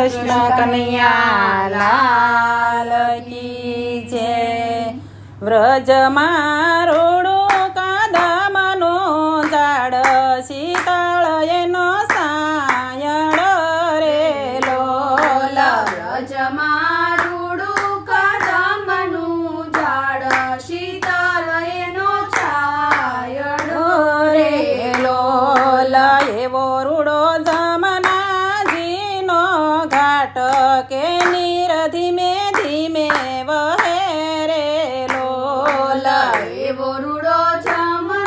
કૃષ્ણ કનૈયા લાલ કી જય। વ્રજમાં રોડું કાદમનો ઝાડ શીતળ એનો સાયણ રે લોલ। વ્રજમાં રૂડું કદમનું ઝાડ શીતળ એનો છાયડો રે લોલ। એવો રૂડો જમનાજીનો ઘાટ કે નીર ધીમે ધીમે વહે રે લોલ। એવો રૂડો જમનાજીનો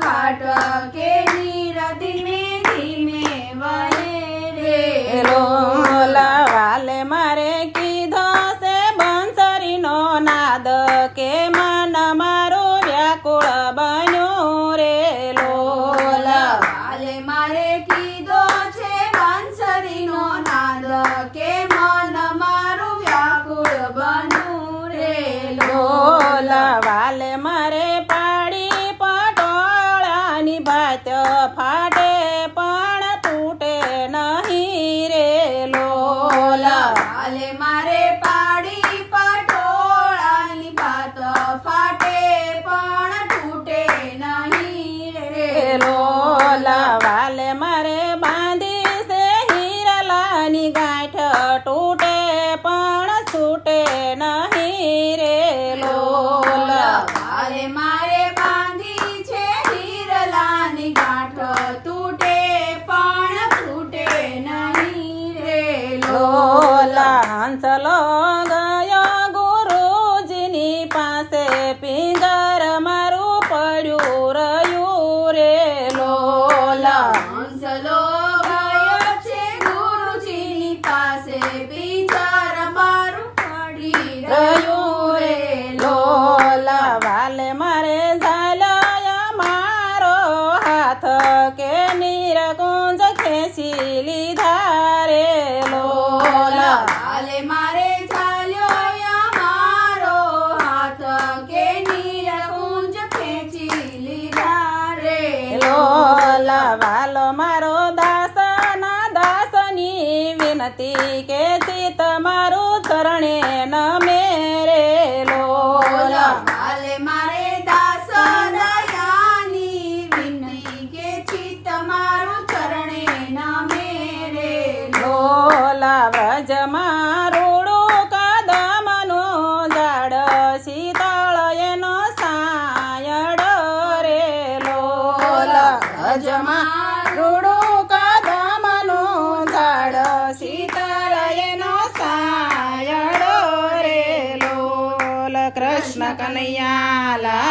ઘાટ કે નીર ધીમે ધીમે વહે રે લોલ। વાલે મારે કીધો છે બંસરીનો નાદ કે મન મારું વ્યાકુળ બન્યું રે લોલ। વાલે મારે કીધો છે બંસરીનો નાદ કે મન મારું વ્યાકુળ બન્યું રે લોલ। વાલે મારે પાડી પટોળાની ભાત ફાટે પણ તૂટે નહીં રે લોલ। વાલે મારે પાડી પટોળાની ભાત ફાટે પણ તૂટે નહીં રે લોલ। વાલે મારે બાંધી છે હીરલાની ગાંઠ તૂટે પણ છૂટે નહીં રે લોલ। વાલે મારે બાંધી છે હીરલાની ગાંઠ તૂટે પણ તૂટે નહીં રે લોલ। હંસલો ગયો ગુરુજીની પાસે પિંગર મારું પડ્યું રહ્યું રે લોલ। હંસલો ગયો છે ગુરુજીની પાસે પિંજર મારું પડી રહ્યું રે લોલ। વાલે મારે ઝાલ્યો મારો હાથ કે નીરકુંજ ખેંચી લીધા રે લોલ। વાલે મારે ચાલ્યો મારો હાથ કે નીરકુંજ ખેંચી લીધા રે લોલ। વાલો મારો દાસના દાસની વિનતી કે છે તમારું ચરણે નમે રે લોલ। વાલે મારે દાસ દયાની વિનતી કે છી તમારું ચરણે નમે રે લોલ। વ્રજમાં રૂડું કદમનું ઝાડ શીતળ એનો સાયડ રે લોલ। વ્રજમાં રૂડું કદમનું ઝાડ શીતળ એનો સાયડ રે લોલ। કૃષ્ણ કનૈયા લાલ